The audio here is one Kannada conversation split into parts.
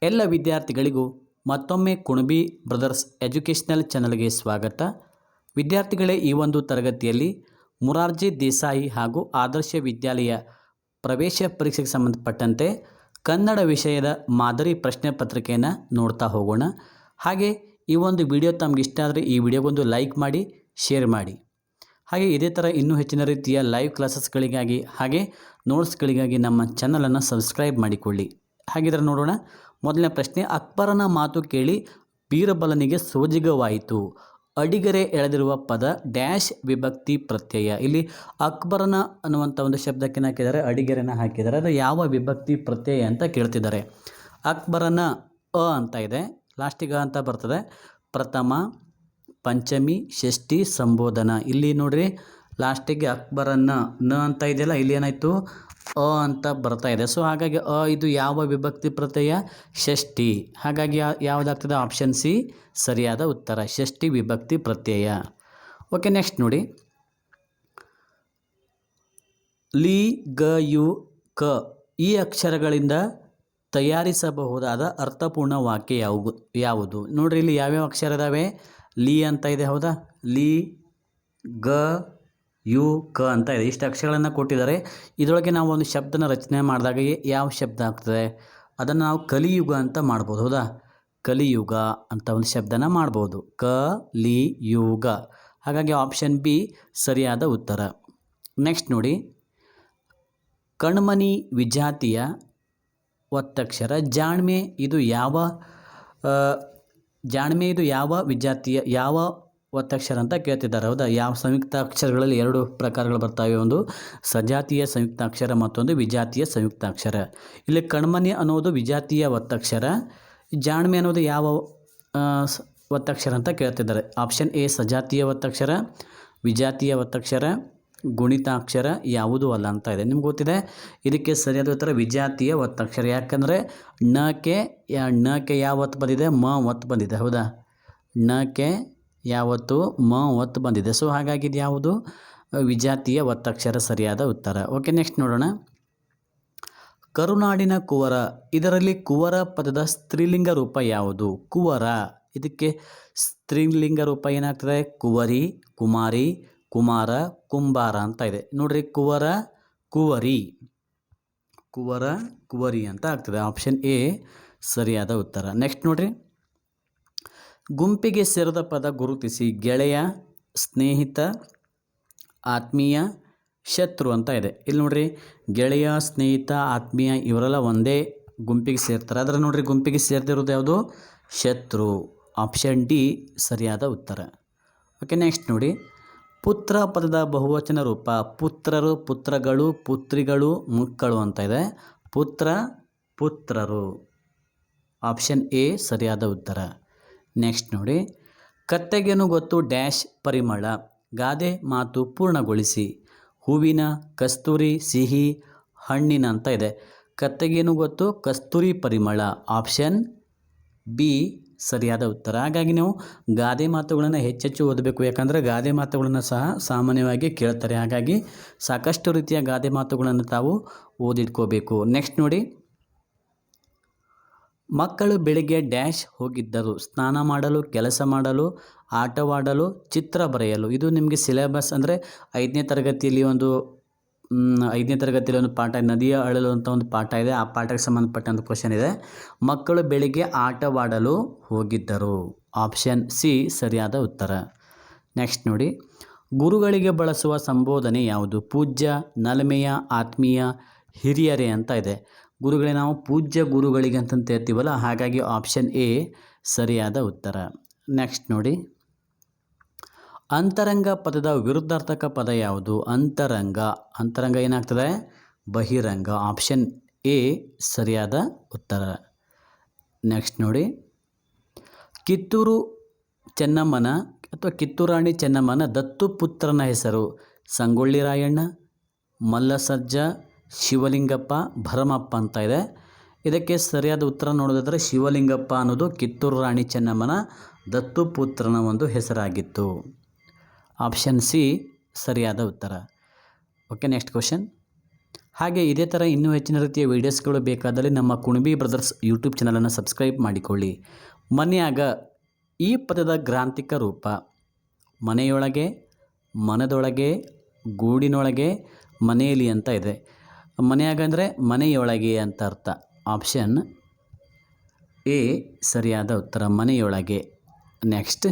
ಎಲ್ಲ ವಿದ್ಯಾರ್ಥಿಗಳಿಗೂ ಮತ್ತೊಮ್ಮೆ ಕುಣಬಿ ಬ್ರದರ್ಸ್ ಎಜುಕೇಷನಲ್ ಚಾನಲ್ಗೆ ಸ್ವಾಗತ. ವಿದ್ಯಾರ್ಥಿಗಳೇ, ಈ ಒಂದು ತರಗತಿಯಲ್ಲಿ ಮುರಾರ್ಜಿ ದೇಸಾಯಿ ಹಾಗೂ ಆದರ್ಶ ವಿದ್ಯಾಲಯ ಪ್ರವೇಶ ಪರೀಕ್ಷೆಗೆ ಸಂಬಂಧಪಟ್ಟಂತೆ ಕನ್ನಡ ವಿಷಯದ ಮಾದರಿ ಪ್ರಶ್ನೆ ಪತ್ರಿಕೆಯನ್ನು ನೋಡ್ತಾ ಹೋಗೋಣ. ಹಾಗೆ ಈ ಒಂದು ವಿಡಿಯೋ ತಮಗೆ ಇಷ್ಟ ಆದರೆ ಈ ವಿಡಿಯೋಗೊಂದು ಲೈಕ್ ಮಾಡಿ, ಶೇರ್ ಮಾಡಿ. ಹಾಗೆ ಇದೇ ಥರ ಇನ್ನೂ ಹೆಚ್ಚಿನ ರೀತಿಯ ಲೈವ್ ಕ್ಲಾಸಸ್ಗಳಿಗಾಗಿ ಹಾಗೆ ನೋಟ್ಸ್ಗಳಿಗಾಗಿ ನಮ್ಮ ಚಾನಲನ್ನು ಸಬ್ಸ್ಕ್ರೈಬ್ ಮಾಡಿಕೊಳ್ಳಿ. ಹಾಗಿದ್ರೆ ನೋಡೋಣ. ಮೊದಲನೇ ಪ್ರಶ್ನೆ, ಅಕ್ಬರನ ಮಾತು ಕೇಳಿ ಬೀರಬಲನಿಗೆ ಸೋಜಿಗವಾಯಿತು. ಅಡಿಗರೆ ಎಳೆದಿರುವ ಪದ ಡ್ಯಾಶ್ ವಿಭಕ್ತಿ ಪ್ರತ್ಯಯ. ಇಲ್ಲಿ ಅಕ್ಬರನ ಅನ್ನುವಂಥ ಒಂದು ಶಬ್ದಕ್ಕೆ ಹಾಕಿದ್ದಾರೆ, ಅಡಿಗೆರೆನ ಹಾಕಿದ್ದಾರೆ. ಅದು ಯಾವ ವಿಭಕ್ತಿ ಪ್ರತ್ಯಯ ಅಂತ ಕೇಳ್ತಿದ್ದಾರೆ. ಅಕ್ಬರನ ಅಂತ ಇದೆ, ಲಾಸ್ಟಿಗೆ ಅಂತ ಬರ್ತದೆ. ಪ್ರಥಮ, ಪಂಚಮಿ, ಷಷ್ಠಿ, ಸಂಬೋಧನ. ಇಲ್ಲಿ ನೋಡ್ರಿ, ಲಾಸ್ಟಿಗೆ ಅಕ್ಬರನ ನ ಅಂತ ಇದೆಯಲ್ಲ, ಇಲ್ಲಿ ಏನಾಯಿತು ಅಂತ ಬರ್ತಾ ಇದೆ. ಸೊ ಹಾಗಾಗಿ ಇದು ಯಾವ ವಿಭಕ್ತಿ ಪ್ರತ್ಯಯ? ಷಷ್ಠಿ. ಹಾಗಾಗಿ ಯಾವುದಾಗ್ತದೆ? ಆಪ್ಷನ್ ಸಿ ಸರಿಯಾದ ಉತ್ತರ, ಷಷ್ಠಿ ವಿಭಕ್ತಿ ಪ್ರತ್ಯಯ. ಓಕೆ, ನೆಕ್ಸ್ಟ್ ನೋಡಿ. ಲಿ, ಗ, ಯು, ಕ ಈ ಅಕ್ಷರಗಳಿಂದ ತಯಾರಿಸಬಹುದಾದ ಅರ್ಥಪೂರ್ಣ ವಾಕ್ಯ ಯಾವುದು? ನೋಡ್ರಿ, ಇಲ್ಲಿ ಯಾವ್ಯಾವ ಅಕ್ಷರ ಇದ್ದಾವೆ? ಲಿ ಅಂತ ಇದೆ, ಹೌದಾ? ಲಿ, ಗ, ಯು, ಕ ಅಂತ ಇದೆ. ಇಷ್ಟು ಅಕ್ಷರಗಳನ್ನು ಕೊಟ್ಟಿದ್ದಾರೆ. ಇದರೊಳಗೆ ನಾವು ಒಂದು ಶಬ್ದನ ರಚನೆ ಮಾಡಿದಾಗ ಯಾವ ಶಬ್ದ ಆಗ್ತದೆ? ಅದನ್ನು ನಾವು ಕಲಿಯುಗ ಅಂತ ಮಾಡ್ಬೋದು, ಹೌದಾ? ಕಲಿಯುಗ ಅಂತ ಒಂದು ಶಬ್ದನ ಮಾಡ್ಬೋದು, ಕಲಿಯುಗ. ಹಾಗಾಗಿ ಆಪ್ಷನ್ ಬಿ ಸರಿಯಾದ ಉತ್ತರ. ನೆಕ್ಸ್ಟ್ ನೋಡಿ. ಕಣ್ಮನಿ ವಿಜಾತಿಯ ಒತ್ತಕ್ಷರ ಜಾಣ್ಮೆ. ಇದು ಯಾವ ವಿಜಾತಿಯ ಯಾವ ಒತ್ತಕ್ಷರ ಅಂತ ಕೇಳ್ತಿದ್ದಾರೆ, ಹೌದಾ? ಯಾವ ಸಂಯುಕ್ತ ಅಕ್ಷರಗಳಲ್ಲಿ ಎರಡು ಪ್ರಕಾರಗಳು ಬರ್ತವೆ, ಒಂದು ಸಜಾತಿಯ ಸಂಯುಕ್ತಾಕ್ಷರ, ಮತ್ತೊಂದು ವಿಜಾತಿಯ ಸಂಯುಕ್ತಾಕ್ಷರ. ಇಲ್ಲಿ ಕಣ್ಮನಿ ಅನ್ನೋದು ವಿಜಾತಿಯ ಒತ್ತಕ್ಷರ, ಜಾಣ್ಮೆ ಅನ್ನೋದು ಯಾವ ಒತ್ತಕ್ಷರ ಅಂತ ಕೇಳ್ತಿದ್ದಾರೆ. ಆಪ್ಷನ್ ಎ ಸಜಾತಿಯ ಒತ್ತಕ್ಷರ, ವಿಜಾತಿಯ ಒತ್ತಕ್ಷರ, ಗುಣಿತಾಕ್ಷರ ಯಾವುದೂ ಅಲ್ಲ ಅಂತ ಇದೆ. ನಿಮ್ಗೆ ಗೊತ್ತಿದೆ, ಇದಕ್ಕೆ ಸರಿಯಾದ ಉತ್ತರ ವಿಜಾತಿಯ ಒತ್ತಕ್ಷರ. ಯಾಕಂದರೆ ನಕ್ಕೆ ಯಾವ ಒತ್ತು ಬಂದಿದೆ? ಮ ಒತ್ತು ಬಂದಿದೆ, ಹೌದಾ? ನಕ್ಕೆ ಯಾವತ್ತು ಮ ಒತ್ತು ಬಂದಿದೆ. ಸೊ ಹಾಗಾಗಿ ಇದು ಯಾವುದು? ವಿಜಾತಿಯ ಒತ್ತಕ್ಷರ ಸರಿಯಾದ ಉತ್ತರ. ಓಕೆ, ನೆಕ್ಸ್ಟ್ ನೋಡೋಣ. ಕರುನಾಡಿನ ಕುವರ. ಇದರಲ್ಲಿ ಕುವರ ಪದದ ಸ್ತ್ರೀಲಿಂಗ ರೂಪ ಯಾವುದು? ಕುವರ, ಇದಕ್ಕೆ ಸ್ತ್ರೀಲಿಂಗ ರೂಪ ಏನಾಗ್ತದೆ? ಕುವರಿ, ಕುಮಾರಿ, ಕುಮಾರ, ಕುಂಬಾರ ಅಂತ ಇದೆ. ನೋಡ್ರಿ, ಕುವರ, ಕುವರಿ, ಕುವರ, ಕುವರಿ ಅಂತ ಆಗ್ತದೆ. ಆಪ್ಷನ್ ಎ ಸರಿಯಾದ ಉತ್ತರ. ನೆಕ್ಸ್ಟ್ ನೋಡ್ರಿ. ಗುಂಪಿಗೆ ಸೇರಿದ ಪದ ಗುರುತಿಸಿ. ಗೆಳೆಯ, ಸ್ನೇಹಿತ, ಆತ್ಮೀಯ, ಶತ್ರು ಅಂತ ಇದೆ. ಇಲ್ಲಿ ನೋಡ್ರಿ, ಗೆಳೆಯ, ಸ್ನೇಹಿತ, ಆತ್ಮೀಯ ಇವರೆಲ್ಲ ಒಂದೇ ಗುಂಪಿಗೆ ಸೇರ್ತಾರೆ. ಅದರ ನೋಡ್ರಿ, ಗುಂಪಿಗೆ ಸೇರ್ತಿರೋದು ಯಾವುದು? ಶತ್ರು. ಆಪ್ಷನ್ ಡಿ ಸರಿಯಾದ ಉತ್ತರ. ಓಕೆ, ನೆಕ್ಸ್ಟ್ ನೋಡಿ. ಪುತ್ರ ಪದದ ಬಹುವಚನ ರೂಪ. ಪುತ್ರರು, ಪುತ್ರಗಳು, ಪುತ್ರಿಗಳು, ಮಕ್ಕಳು ಅಂತ ಇದೆ. ಪುತ್ರ, ಪುತ್ರರು. ಆಪ್ಷನ್ ಎ ಸರಿಯಾದ ಉತ್ತರ. ನೆಕ್ಸ್ಟ್ ನೋಡಿ. ಕತ್ತೆಗೇನು ಗೊತ್ತು ಡ್ಯಾಶ್ ಪರಿಮಳ. ಗಾದೆ ಮಾತು ಪೂರ್ಣಗೊಳಿಸಿ. ಹೂವಿನ, ಕಸ್ತೂರಿ, ಸಿಹಿ, ಹಣ್ಣಿನ ಅಂತ ಇದೆ. ಕತ್ತೆಗೇನು ಗೊತ್ತು? ಕಸ್ತೂರಿ ಪರಿಮಳ. ಆಪ್ಷನ್ ಬಿ ಸರಿಯಾದ ಉತ್ತರ. ಹಾಗಾಗಿ ನೀವು ಗಾದೆ ಮಾತುಗಳನ್ನು ಹೆಚ್ಚೆಚ್ಚು ಓದಬೇಕು. ಯಾಕಂದರೆ ಗಾದೆ ಮಾತುಗಳನ್ನು ಸಹ ಸಾಮಾನ್ಯವಾಗಿ ಕೇಳ್ತಾರೆ. ಹಾಗಾಗಿ ಸಾಕಷ್ಟು ರೀತಿಯ ಗಾದೆ ಮಾತುಗಳನ್ನು ತಾವು ಓದಿಟ್ಕೋಬೇಕು. ನೆಕ್ಸ್ಟ್ ನೋಡಿ. ಮಕ್ಕಳು ಬೆಳಿಗ್ಗೆ ಡ್ಯಾಶ್ ಹೋಗಿದ್ದರು. ಸ್ನಾನ ಮಾಡಲು, ಕೆಲಸ ಮಾಡಲು, ಆಟವಾಡಲು, ಚಿತ್ರ ಬರೆಯಲು. ಇದು ನಿಮಗೆ ಸಿಲೆಬಸ್ ಅಂದರೆ 5ನೇ ತರಗತಿಯಲ್ಲಿ ಒಂದು ಪಾಠ, ನದಿಯ ಅಳಲು ಅಂತ ಒಂದು ಪಾಠ ಇದೆ. ಆ ಪಾಠಕ್ಕೆ ಸಂಬಂಧಪಟ್ಟಂಥ ಕ್ವಶನ್ ಇದೆ. ಮಕ್ಕಳು ಬೆಳಿಗ್ಗೆ ಆಟವಾಡಲು ಹೋಗಿದ್ದರು. ಆಪ್ಷನ್ ಸಿ ಸರಿಯಾದ ಉತ್ತರ. ನೆಕ್ಸ್ಟ್ ನೋಡಿ. ಗುರುಗಳಿಗೆ ಬಳಸುವ ಸಂಬೋಧನೆ ಯಾವುದು? ಪೂಜ್ಯ, ನಲ್ಮೆಯ, ಆತ್ಮೀಯ, ಹಿರಿಯರೇ ಅಂತ ಇದೆ. ಗುರುಗಳೇ ನಾವು ಪೂಜ್ಯ ಗುರುಗಳಿಗೆ ಅಂತಂತ ಹೇಳ್ತೀವಲ್ಲ, ಹಾಗಾಗಿ ಆಪ್ಷನ್ ಎ ಸರಿಯಾದ ಉತ್ತರ. ನೆಕ್ಸ್ಟ್ ನೋಡಿ. ಅಂತರಂಗ ಪದದ ವಿರುದ್ಧಾರ್ಥಕ ಪದ ಯಾವುದು? ಅಂತರಂಗ. ಅಂತರಂಗ ಏನಾಗ್ತದೆ? ಬಹಿರಂಗ. ಆಪ್ಷನ್ ಎ ಸರಿಯಾದ ಉತ್ತರ. ನೆಕ್ಸ್ಟ್ ನೋಡಿ. ಕಿತ್ತೂರು ಚೆನ್ನಮ್ಮನ ಅಥವಾ ಕಿತ್ತೂರಾಣಿ ಚೆನ್ನಮ್ಮನ ದತ್ತು ಪುತ್ರನ ಹೆಸರು? ಸಂಗೊಳ್ಳಿ ರಾಯಣ್ಣ, ಮಲ್ಲಸಜ್ಜ, ಶಿವಲಿಂಗಪ್ಪ, ಭರಮಪ್ಪ ಅಂತ ಇದೆ. ಇದಕ್ಕೆ ಸರಿಯಾದ ಉತ್ತರ ನೋಡೋದಾದರೆ ಶಿವಲಿಂಗಪ್ಪ ಅನ್ನೋದು ಕಿತ್ತೂರು ರಾಣಿ ಚೆನ್ನಮ್ಮನ ದತ್ತುಪುತ್ರನ ಒಂದು ಹೆಸರಾಗಿತ್ತು. ಆಪ್ಷನ್ ಸಿ ಸರಿಯಾದ ಉತ್ತರ. Okay, next question. ಹಾಗೆ ಇದೇ ಥರ ಇನ್ನೂ ಹೆಚ್ಚಿನ ರೀತಿಯ ವೀಡಿಯೋಸ್ಗಳು ಬೇಕಾದಲ್ಲಿ ನಮ್ಮ ಕುಣಬಿ ಬ್ರದರ್ಸ್ ಯೂಟ್ಯೂಬ್ ಚಾನಲನ್ನು ಸಬ್ಸ್ಕ್ರೈಬ್ ಮಾಡಿಕೊಳ್ಳಿ. ಮನೆಯಾಗ ಈ ಪದದ ಗ್ರಾಂಥಿಕ ರೂಪ ಮನೆಯೊಳಗೆ, ಮನದೊಳಗೆ, ಗೂಡಿನೊಳಗೆ, ಮನೆಯಲ್ಲಿ ಅಂತ ಇದೆ. ಮನೆಯಾಗ ಅಂದರೆ ಮನೆಯೊಳಗೆ ಅಂತ ಅರ್ಥ. ಆಪ್ಷನ್ ಎ ಸರಿಯಾದ ಉತ್ತರ, ಮನೆಯೊಳಗೆ. ನೆಕ್ಸ್ಟ್,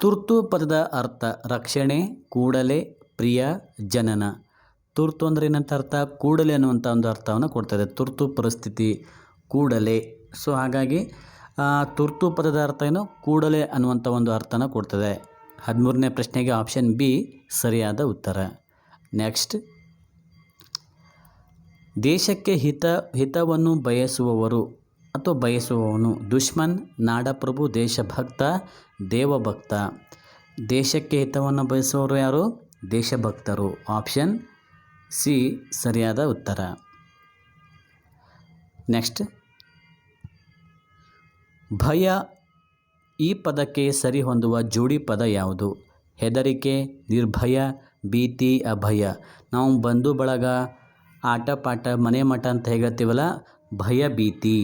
ತುರ್ತು ಪದದ ಅರ್ಥ ರಕ್ಷಣೆ, ಕೂಡಲೇ, ಪ್ರಿಯ, ಜನನ. ತುರ್ತು ಅಂದರೆ ಏನಂತ ಅರ್ಥ? ಕೂಡಲೇ ಅನ್ನುವಂಥ ಒಂದು ಅರ್ಥವನ್ನು ಕೊಡ್ತದೆ. ತುರ್ತು ಪರಿಸ್ಥಿತಿ, ಕೂಡಲೇ. ಸೊ ಹಾಗಾಗಿ ತುರ್ತು ಪದದ ಅರ್ಥ ಏನು? ಕೂಡಲೇ ಅನ್ನುವಂಥ ಒಂದು ಅರ್ಥನ ಕೊಡ್ತದೆ. 13ನೇ ಪ್ರಶ್ನೆಗೆ ಆಪ್ಷನ್ ಬಿ ಸರಿಯಾದ ಉತ್ತರ. ನೆಕ್ಸ್ಟ್, ದೇಶಕ್ಕೆ ಹಿತವನ್ನು ಬಯಸುವವರು ಅಥವಾ ಬಯಸುವವನು ದುಶ್ಮನ್, ನಾಡಪ್ರಭು, ದೇಶಭಕ್ತ, ದೇವಭಕ್ತ. ದೇಶಕ್ಕೆ ಹಿತವನ್ನು ಬಯಸುವವರು ಯಾರು? ದೇಶಭಕ್ತರು. ಆಪ್ಷನ್ ಸಿ ಸರಿಯಾದ ಉತ್ತರ. ನೆಕ್ಸ್ಟ್, ಭಯ ಈ ಪದಕ್ಕೆ ಸರಿ ಹೊಂದುವ ಜೋಡಿ ಪದ ಯಾವುದು? ಹೆದರಿಕೆ, ನಿರ್ಭಯ, ಭೀತಿ, ಅಭಯ. ನಾವು ಬಂಧು ಬಳಗ, ಆಟ ಪಾಠ, ಮನೆ ಮಠ ಅಂತ ಹೇಳ್ತೀವಲ್ಲ, ಭಯ ಭೀತಿ.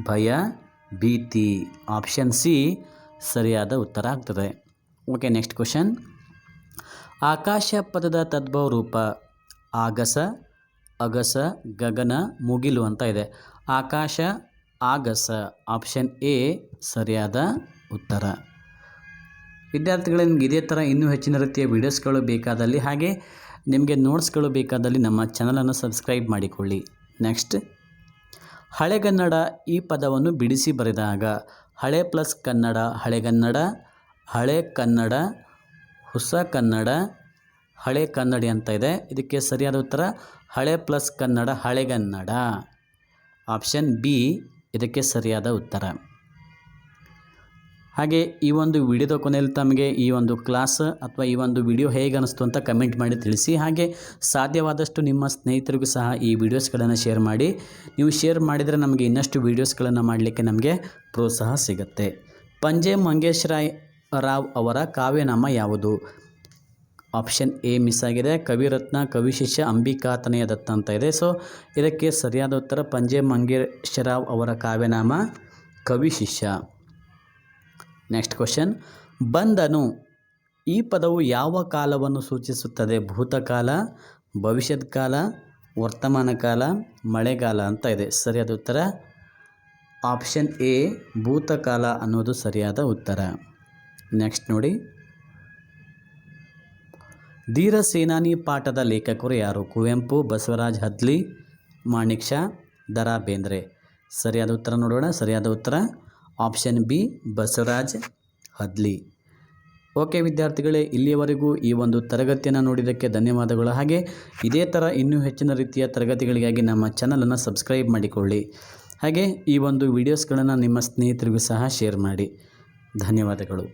ಭಯ ಭೀತಿ. ಆಪ್ಷನ್ ಸಿ ಸರಿಯಾದ ಉತ್ತರ ಆಗ್ತದೆ. Okay, next question. ಆಕಾಶ ಪದದ ತದ್ಭವ ರೂಪ ಆಗಸ, ಅಗಸ, ಗಗನ, ಮುಗಿಲು ಅಂತ ಇದೆ. ಆಕಾಶ, ಆಗಸ. ಆಪ್ಷನ್ ಎ ಸರಿಯಾದ ಉತ್ತರ. ವಿದ್ಯಾರ್ಥಿಗಳೇ, ನಿಮ್ಗೆ ಇದೇ ಥರ ಇನ್ನೂ ಹೆಚ್ಚಿನ ರೀತಿಯ ವೀಡಿಯೋಸ್ಗಳು ಬೇಕಾದಲ್ಲಿ ಹಾಗೆ ನಿಮಗೆ ನೋಟ್ಸ್ಗಳು ಬೇಕಾದಲ್ಲಿ ನಮ್ಮ ಚಾನಲನ್ನು ಸಬ್ಸ್ಕ್ರೈಬ್ ಮಾಡಿಕೊಳ್ಳಿ. ನೆಕ್ಸ್ಟ್, ಹಳೆಗನ್ನಡ ಈ ಪದವನ್ನು ಬಿಡಿಸಿ ಬರೆದಾಗ ಹಳೆ ಪ್ಲಸ್ ಕನ್ನಡ ಹಳೆಗನ್ನಡ, ಹಳೆ ಕನ್ನಡ, ಹೊಸ ಕನ್ನಡ, ಹಳೆ ಕನ್ನಡಿ ಅಂತ ಇದೆ. ಇದಕ್ಕೆ ಸರಿಯಾದ ಉತ್ತರ ಹಳೆ ಪ್ಲಸ್ ಕನ್ನಡ ಹಳೆಗನ್ನಡ. ಆಪ್ಷನ್ ಬಿ ಇದಕ್ಕೆ ಸರಿಯಾದ ಉತ್ತರ. ಹಾಗೆ ಈ ಒಂದು ವಿಡಿಯೋದ ಕೊನೆಯಲ್ಲಿ ತಮಗೆ ಈ ಒಂದು ಕ್ಲಾಸ್ ಅಥವಾ ಈ ಒಂದು ವಿಡಿಯೋ ಹೇಗೆ ಅನ್ನಿಸ್ತು ಅಂತ ಕಮೆಂಟ್ ಮಾಡಿ ತಿಳಿಸಿ. ಹಾಗೆ ಸಾಧ್ಯವಾದಷ್ಟು ನಿಮ್ಮ ಸ್ನೇಹಿತರಿಗೂ ಸಹ ಈ ವಿಡಿಯೋಸ್ಗಳನ್ನು ಶೇರ್ ಮಾಡಿ. ನೀವು ಶೇರ್ ಮಾಡಿದರೆ ನಮಗೆ ಇನ್ನಷ್ಟು ವೀಡಿಯೋಸ್ಗಳನ್ನು ಮಾಡಲಿಕ್ಕೆ ನಮಗೆ ಪ್ರೋತ್ಸಾಹ ಸಿಗುತ್ತೆ. ಪಂಜೆ ಮಂಗೇಶ್ವರ ರಾವ್ ಅವರ ಕಾವ್ಯನಾಮ ಯಾವುದು? ಆಪ್ಷನ್ ಎ ಮಿಸ್ ಆಗಿದೆ. ಕವಿರತ್ನ, ಕವಿಶಿಷ್ಯ, ಅಂಬಿಕಾತನಯ ದತ್ತ ಅಂತ ಇದೆ. ಸೊ ಇದಕ್ಕೆ ಸರಿಯಾದ ಉತ್ತರ ಪಂಜೆ ಮಂಗೇಶರಾವ್ ಅವರ ಕಾವ್ಯನಾಮ ಕವಿಶಿಷ್ಯ. Next question. ಬಂದನು ಈ ಪದವು ಯಾವ ಕಾಲವನ್ನು ಸೂಚಿಸುತ್ತದೆ? ಭೂತಕಾಲ, ಭವಿಷ್ಯದ ಕಾಲ, ವರ್ತಮಾನ ಕಾಲ, ಮಳೆಗಾಲ ಅಂತ ಇದೆ. ಸರಿಯಾದ ಉತ್ತರ ಆಪ್ಷನ್ ಎ ಭೂತಕಾಲ ಅನ್ನೋದು ಸರಿಯಾದ ಉತ್ತರ. ನೆಕ್ಸ್ಟ್ ನೋಡಿ, ಧೀರ ಸೇನಾನಿ ಪಾಠದ ಲೇಖಕರು ಯಾರು? ಕುವೆಂಪು, ಬಸವರಾಜ್ ಹದ್ಲಿ, ಮಾಣಿಕ್ ಷಾ, ದ ರಾ ಬೇಂದ್ರೆ. ಸರಿಯಾದ ಉತ್ತರ ನೋಡೋಣ. ಸರಿಯಾದ ಉತ್ತರ ಆಪ್ಷನ್ ಬಿ ಬಸವರಾಜ್ ಹದ್ಲಿ. ಓಕೆ ವಿದ್ಯಾರ್ಥಿಗಳೇ, ಇಲ್ಲಿಯವರೆಗೂ ಈ ಒಂದು ತರಗತಿಯನ್ನು ನೋಡಿದ್ದಕ್ಕೆ ಧನ್ಯವಾದಗಳು. ಹಾಗೆ ಇದೇ ಥರ ಇನ್ನೂ ಹೆಚ್ಚಿನ ರೀತಿಯ ತರಗತಿಗಳಿಗಾಗಿ ನಮ್ಮ ಚಾನಲನ್ನು ಸಬ್ಸ್ಕ್ರೈಬ್ ಮಾಡಿಕೊಳ್ಳಿ. ಹಾಗೆ ಈ ಒಂದು ವಿಡಿಯೋಸ್ಗಳನ್ನು ನಿಮ್ಮ ಸ್ನೇಹಿತರಿಗೂ ಸಹ ಶೇರ್ ಮಾಡಿ. ಧನ್ಯವಾದಗಳು.